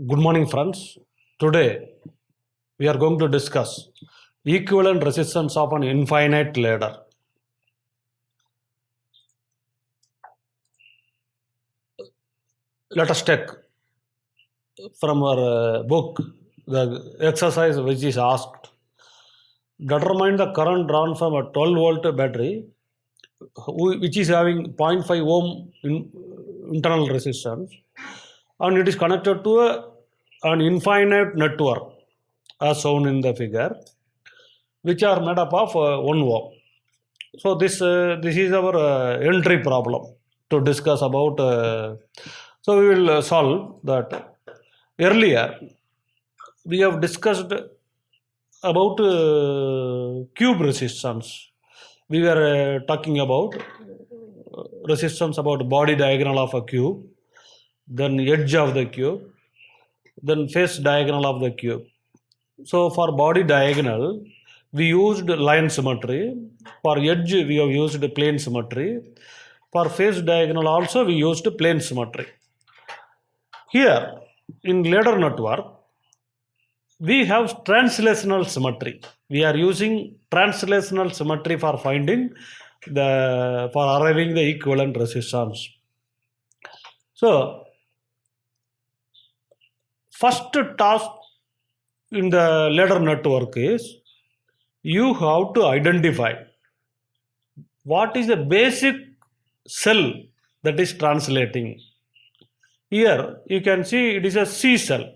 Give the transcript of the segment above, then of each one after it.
Good morning, friends. Today we are going to discuss equivalent resistance of an infinite ladder. Let us take from our book the exercise which is asked. Determine the current drawn from a 12-volt battery which is having 0.5 ohm internal resistance, and it is connected to an infinite network as shown in the figure, which are made up of 1 ohm. So this is our entry problem to discuss about. So we will solve that. Earlier we have discussed about cube resistance. We were talking about resistance about body diagonal of a cube, then edge of the cube, then face diagonal of the cube. So for body diagonal, we used line symmetry. For edge, we have used plane symmetry. For face diagonal also, we used plane symmetry. Here, in ladder network, we have translational symmetry. We are using translational symmetry for finding for arriving the equivalent resistance. So, first task in the ladder network is you have to identify what is the basic cell that is translating. Here you can see it is a C cell.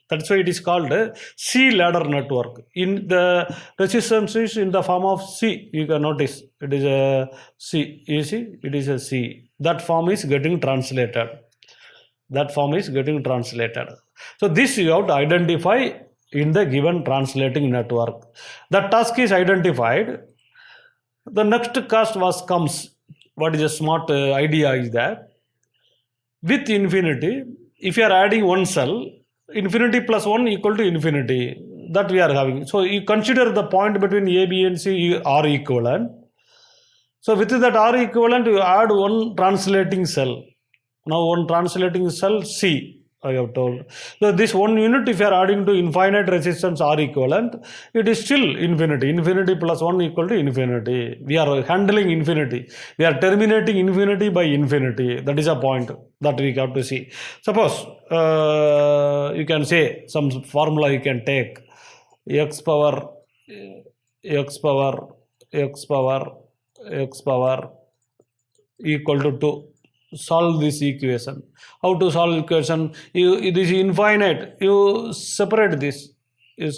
That's why it is called a C ladder network. In the resistance is in the form of C. You can notice it is a C. You see it is a C. That form is getting translated. That form is getting translated. So this you have to identify in the given translating network. The task is identified. The next comes. What is a smart idea is that with infinity, if you are adding one cell, infinity plus 1 equal to infinity, that we are having. So you consider the point between A, B and C are equivalent. So with that R equivalent, you add one translating cell. Now one translating cell C, I have told. So this one unit, if you are adding to infinite resistance R equivalent, it is still infinity. Infinity plus 1 equal to infinity. We are handling infinity. We are terminating infinity by infinity. That is a point that we have to see. Suppose you can say some formula you can take x power equal to 2. Solve this equation. How to solve equation? It is infinite. You separate this. You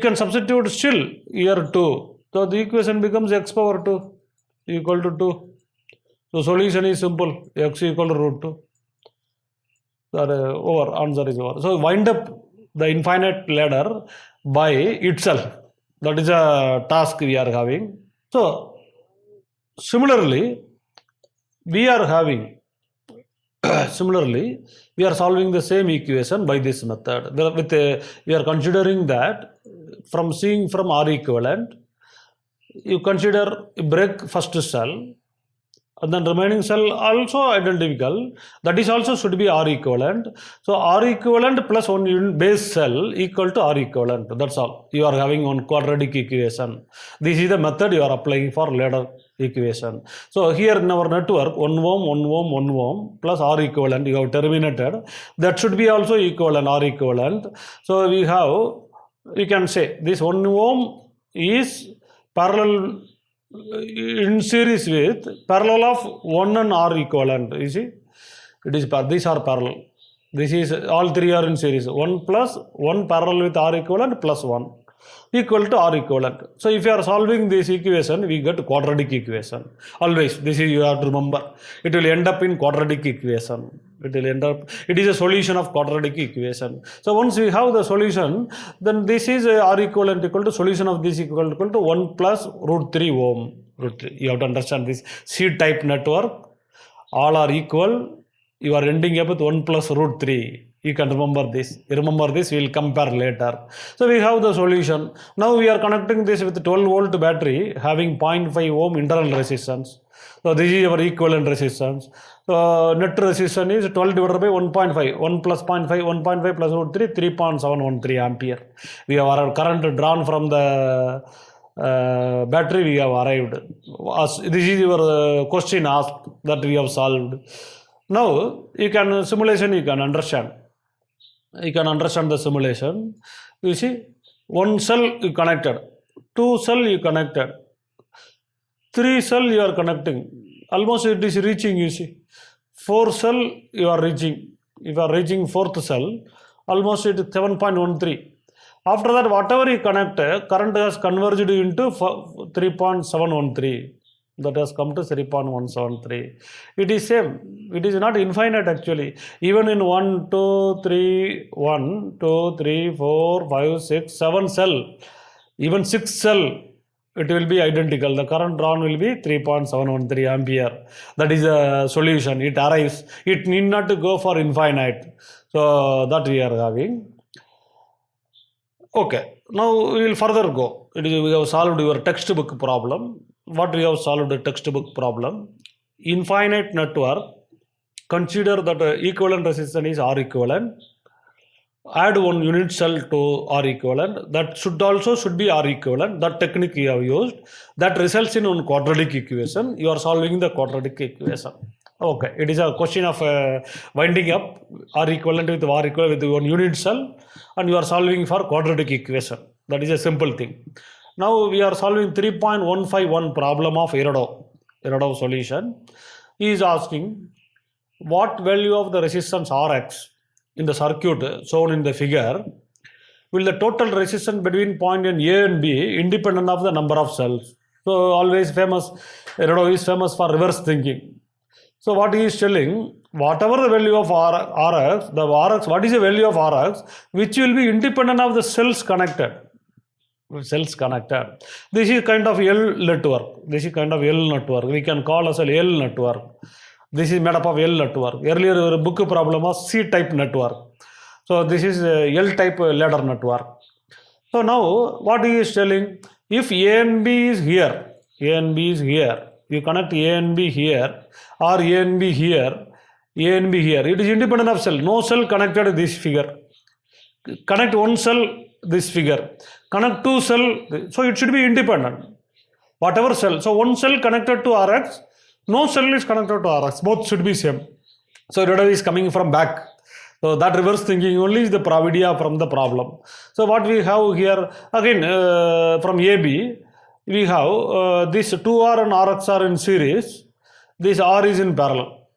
can substitute still here 2. So the equation becomes x power 2 equal to 2. So solution is simple. X equal to root 2. Over. Answer is over. So wind up the infinite ladder by itself. That is a task we are having. So similarly, we are solving the same equation by this method. We are considering that from seeing from R equivalent, you break first cell, and then remaining cell also identical. That is also should be R equivalent. So R equivalent plus one unit base cell equal to R equivalent. That's all. You are having one quadratic equation. This is the method you are applying for ladder equation. So here in our network, 1 ohm plus R equivalent, you have terminated. That should be also equivalent, R equivalent. So we can say this 1 ohm is parallel in series with parallel of 1 and R equivalent. You see, these are parallel. This is all three are in series. 1 plus 1 parallel with R equivalent plus 1 equal to R equivalent. So if you are solving this equation, we get quadratic equation. Always, this is you have to remember. It will end up in quadratic equation. It is a solution of quadratic equation. So once we have the solution, then this is R equivalent equal to solution of this equal to 1 plus root 3 ohm. You have to understand this C-type network. All are equal. you are ending up with 1 plus root 3. You can remember this. Remember this, we will compare later. So we have the solution. Now we are connecting this with 12 volt battery having 0.5 ohm internal resistance. So this is our equivalent resistance. Net resistance is 12 divided by 1.5. 1 plus 0.5, 1.5 plus root 3, 3.713 ampere. We have our current drawn from the battery we have arrived. This is your question asked that we have solved. Now you can simulation you can understand. You can understand the simulation. You see, one cell you connected, two cell you connected, three cell you are connecting. Almost it is reaching, you see. Four cell you are reaching. If you are reaching fourth cell, almost it is 7.13. After that, whatever you connect, current has converged into 3.713. That has come to 3.173. It is same. It is not infinite actually. Even in 1, 2, 3, 1, 2, 3, 4, 5, 6, 7 cell, even 6 cell, it will be identical. The current drawn will be 3.713 ampere. That is a solution. It arrives. It need not to go for infinite. So that we are having. Okay. Now we will further go. We have solved your textbook problem. What we have solved the textbook problem? Infinite network. Consider that equivalent resistance is R equivalent. Add one unit cell to R equivalent. That should be R equivalent. That technique you have used. That results in one quadratic equation. You are solving the quadratic equation. Okay. It is a question of winding up R equivalent with R equivalent with one unit cell, and you are solving for quadratic equation. That is a simple thing. Now we are solving 3.151 problem of Erode solution. He is asking what value of the resistance Rx in the circuit shown in the figure will the total resistance between point A and B independent of the number of cells. So always Erode is famous for reverse thinking. So what he is telling, whatever the value of Rx, what is the value of Rx, which will be independent of the cells connected. This is kind of L network. We can call as a L network. This is made up of L network. Earlier our book problem was C-type network. So this is L-type ladder network. So now what he is telling, if A and B is here, you connect A and B here, or A and B here, it is independent of cell. No cell connected to this figure. Connect one cell, this figure. Connect two cell, so it should be independent. Whatever cell. So one cell connected to Rx, no cell is connected to Rx. Both should be same. So Erode is coming from back. So that reverse thinking only is the idea from the problem. So what we have here, again from AB, we have this 2R and Rx are in series. This R is in parallel.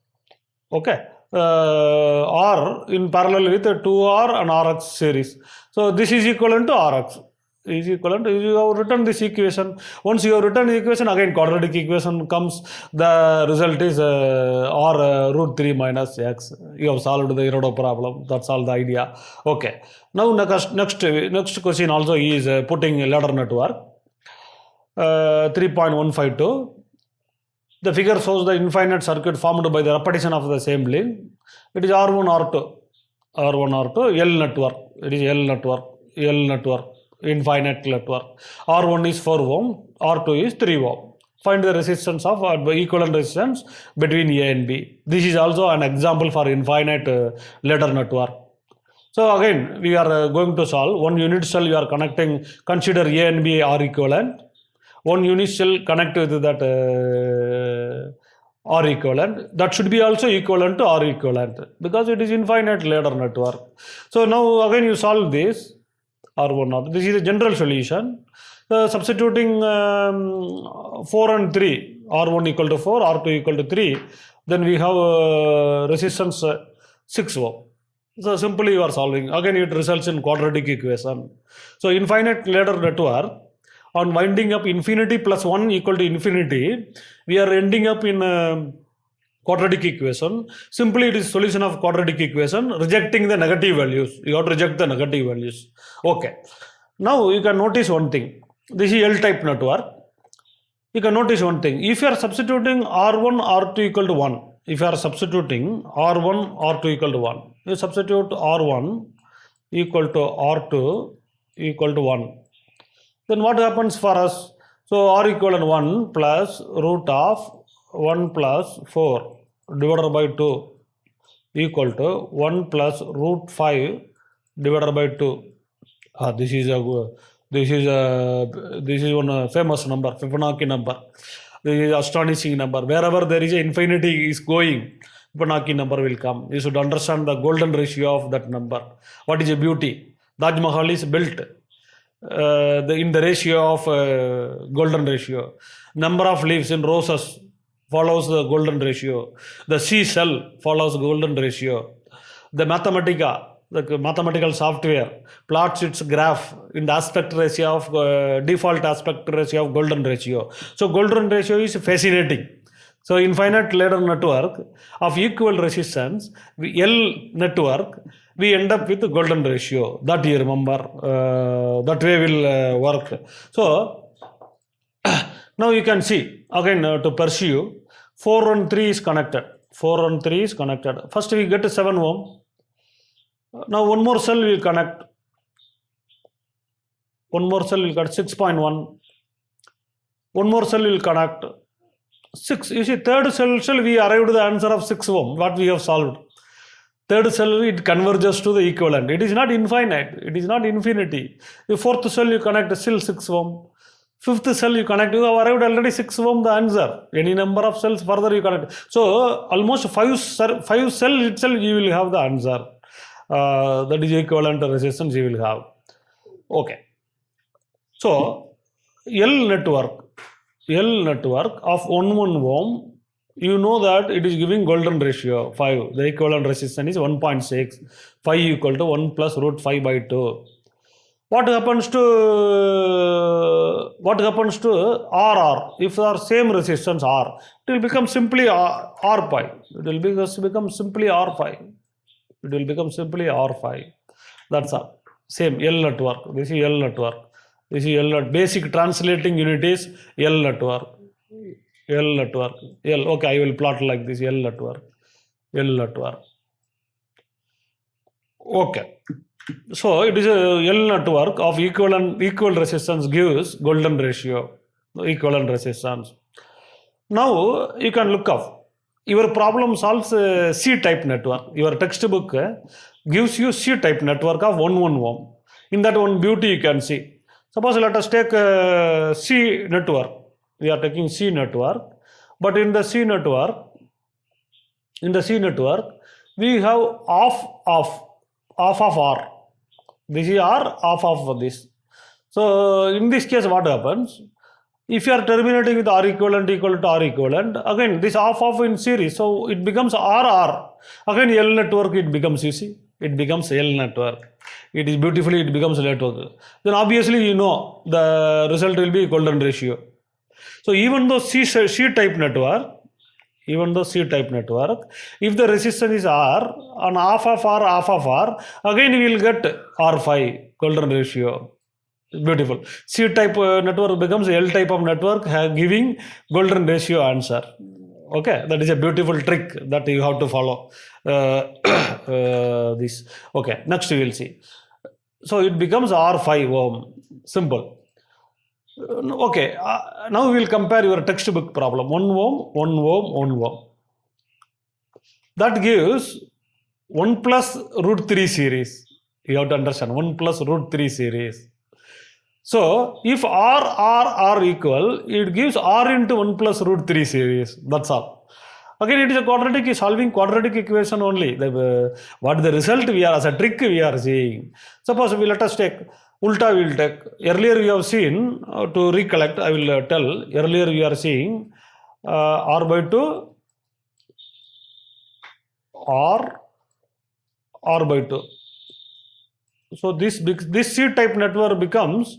Okay. R in parallel with 2R and Rx series. So this is equivalent to Rx. You have written this equation. Once you have written the equation, again quadratic equation comes. The result is R root 3 minus X. You have solved the Erode problem. That's all the idea. Okay. Now next question also is putting a ladder network. 3.152. The figure shows the infinite circuit formed by the repetition of the same link. It is R1, R2, L network. It is L network, infinite network. R1 is 4 ohm, R2 is 3 ohm. Find the resistance of equivalent resistance between A and B. This is also an example for infinite ladder network. So again, we are going to solve one unit cell you are connecting. Consider A and B are equivalent. One unit cell connect with that R equivalent. That should be also equivalent to R equivalent because it is infinite ladder network. So now again you solve this R1. This is a general solution. Substituting 4 and 3, R1 equal to 4, R2 equal to 3, then we have resistance 6 ohm. So simply you are solving. Again it results in quadratic equation. So infinite ladder network, on winding up infinity plus 1 equal to infinity, we are ending up in quadratic equation. Simply it is solution of quadratic equation, rejecting the negative values. You have to reject the negative values. Okay. Now you can notice one thing. This is L-type network. You can notice one thing. If you are substituting R1, R2 equal to 1, if you are substituting R1, R2 equal to 1, you substitute R1 equal to R2 equal to 1. Then what happens for us? So R equivalent 1 plus root of 1 plus 4 divided by 2 equal to 1 plus root 5 divided by 2. This is one famous number, Fibonacci number. This is astonishing number. Wherever there is an infinity is going, Fibonacci number will come. You should understand the golden ratio of that number. What is a beauty? Taj Mahal is built in the ratio of golden ratio. Number of leaves in roses follows the golden ratio. The sea shell follows golden ratio. The Mathematica, the mathematical software, plots its graph in the aspect ratio of default aspect ratio of golden ratio. So golden ratio is fascinating. So infinite ladder network of equal resistance, L network, we end up with the golden ratio. That you remember, that way will work. So now you can see again to pursue 4 and 3 is connected. 4 and 3 is connected. First we get 7 ohm. Now one more cell will connect. One more cell will connect 6.1. One more cell will connect 6. You see, third cell we arrived at the answer of 6 ohm, what we have solved. Third cell, it converges to the equivalent. It is not infinite. It is not infinity. The fourth cell you connect still 6 ohm. Fifth cell you connect, you have arrived already 6 ohm the answer. Any number of cells further you connect. So almost 5 cells itself you will have the answer. That is equivalent resistance you will have. Okay. So L network of 1 ohm, you know that it is giving golden ratio 5. The equivalent resistance is 1.6. 5 equal to 1 plus root 5 by 2. What happens to RR? If there are same resistance R, it will become simply R pi. It will become simply R pi. It will become simply R pi. That's all. Same L network. This is L network. This is L network. Basic translating unit is L network. L network. L. Okay, I will plot like this. L network. L network. Okay. So it is a L network of equal resistance gives golden ratio, equivalent resistance. Now you can look up. Your problem solves C-type network. Your textbook gives you C-type network of 1 ohm. In that one beauty you can see. Suppose let us take C network. We are taking C network, but in the C network, we have half of R. This is R, half of this. So in this case, what happens? If you are terminating with R equivalent equal to R equivalent, again this half of in series, so it becomes RR. Again L network it becomes, you see, it becomes L network. It is beautifully, it becomes network. Then obviously you know the result will be golden ratio. So even though C-type network, if the resistance is R, on half of R, again we will get R5, golden ratio. Beautiful. C-type network becomes L-type of network, giving golden ratio answer. Okay, that is a beautiful trick that you have to follow. This. Okay, next we will see. So it becomes R5 ohm. Simple. Okay, now we will compare your textbook problem. 1 ohm. That gives 1 plus root 3 series. You have to understand, 1 plus root 3 series. So if R equal, it gives R into 1 plus root 3 series. That's all. Again, it is a quadratic, solving quadratic equation only. What the result we are, as a trick we are seeing. Suppose let us take ulta will take. Earlier we have seen, to recollect, I will tell. Earlier we are seeing R by 2, R by 2. So this C-type network becomes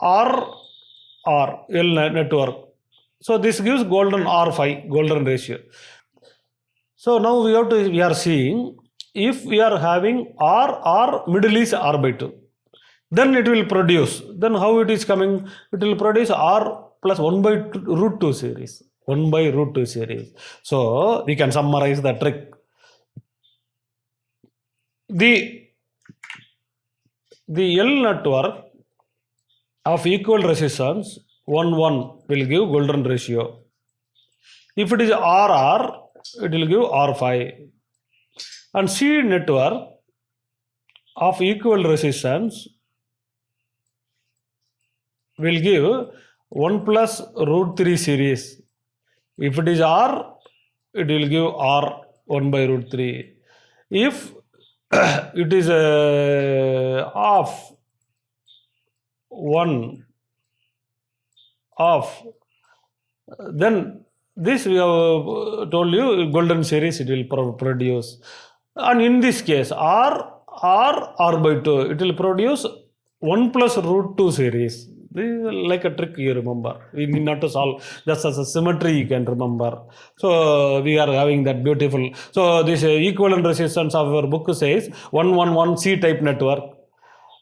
L network. So this gives golden R5, golden ratio. So now we are seeing, if we are having R middle is R by 2. Then it will produce. Then how it is coming? It will produce R plus 1 by root 2 series. 1 by root 2 series. So we can summarize the trick. The L network of equal resistance 1 1 will give golden ratio. If it is RR, it will give R5. And C network of equal resistance will give 1 plus root 3 series. If it is R, it will give R 1 by root 3. If it is off 1 off, then this we have told you golden series it will produce. And in this case R by 2, it will produce 1 plus root 2 series. This is like a trick, you remember. We need not to solve, just as a symmetry you can remember. So we are having that beautiful. So this equivalent resistance of our book says 111 C type network.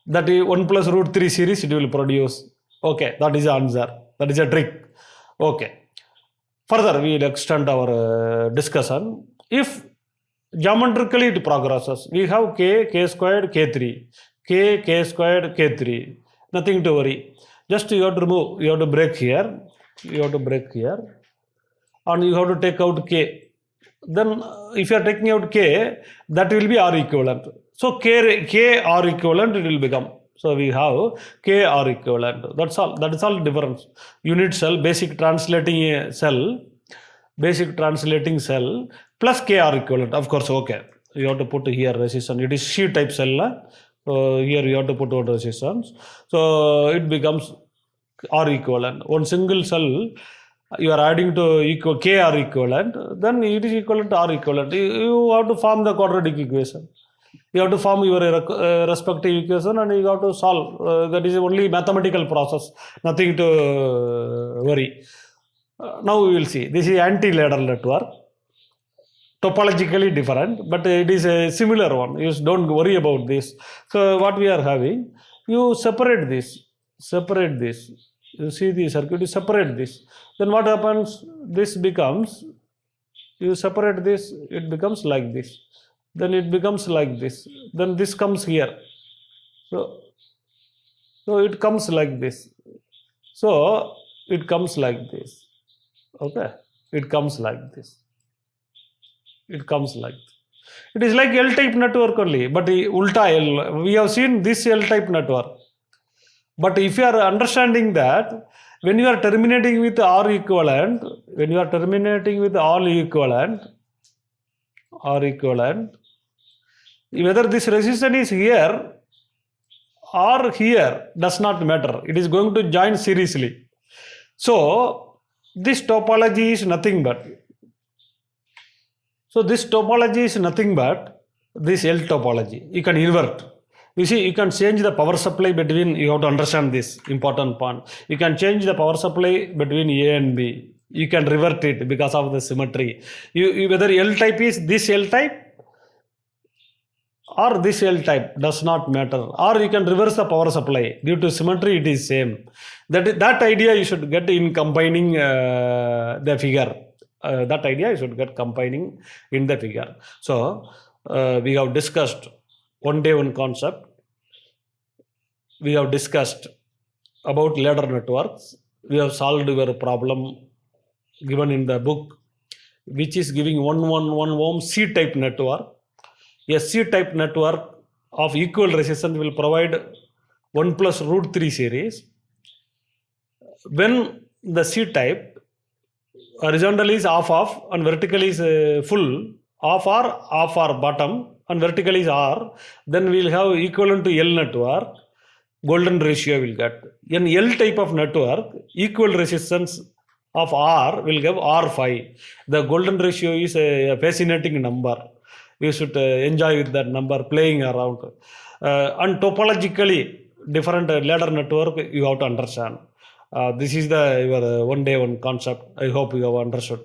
That is 1 plus root 3 series it will produce. Okay, that is the answer. That is a trick. Okay. Further, we will extend our discussion. If geometrically it progresses, we have k squared, k3, k squared, k3. Nothing to worry. Just you have to remove, you have to break here, and you have to take out k. Then if you are taking out k, that will be R equivalent. So k R equivalent it will become. So we have k R equivalent. That's all. That is all difference. Unit cell, basic translating cell plus k R equivalent. Of course, okay. You have to put here resistance. It is C type cell. So here you have to put out resistance. So it becomes R equivalent. One single cell you are adding to k R equivalent, then it is equivalent to R equivalent. You have to form the quadratic equation. You have to form your respective equation and you have to solve. That is only mathematical process. Nothing to worry. Now we will see. This is anti-ladder network. Topologically different, but it is a similar one. You don't worry about this. So what we are having, you separate this. You see the circuit, you separate this. Then what happens? This becomes, you separate this, it becomes like this. Then it becomes like this. Then this comes here. So it comes like this. So it comes like this. Okay. It comes like this. It comes like this. It is like L-type network only, but ulta L. We have seen this L-type network. But if you are understanding that, when you are terminating with R equivalent, whether this resistance is here or here does not matter. It is going to join seriously. So this topology is nothing but this L topology. You can invert. You see, you can change the power supply between, you have to understand this important point. You can change the power supply between A and B. You can revert it because of the symmetry. Whether L type is this L type or this L type does not matter. Or you can reverse the power supply. Due to symmetry, it is same. That idea you should get in combining the figure. That idea you should get combining in the figure. So we have discussed one day one concept. We have discussed about ladder networks. We have solved your problem given in the book, which is giving 111 ohm C type network. A C type network of equal resistance will provide 1 plus root 3 series. When the C type horizontal is off and vertical is full, off R bottom and vertical is R, then we will have equivalent to L network, golden ratio will get. In L type of network, equal resistance of R will give R5. The golden ratio is a fascinating number. You should enjoy with that number, playing around. And topologically, different ladder network you have to understand. This is your one day one concept. I hope you have understood.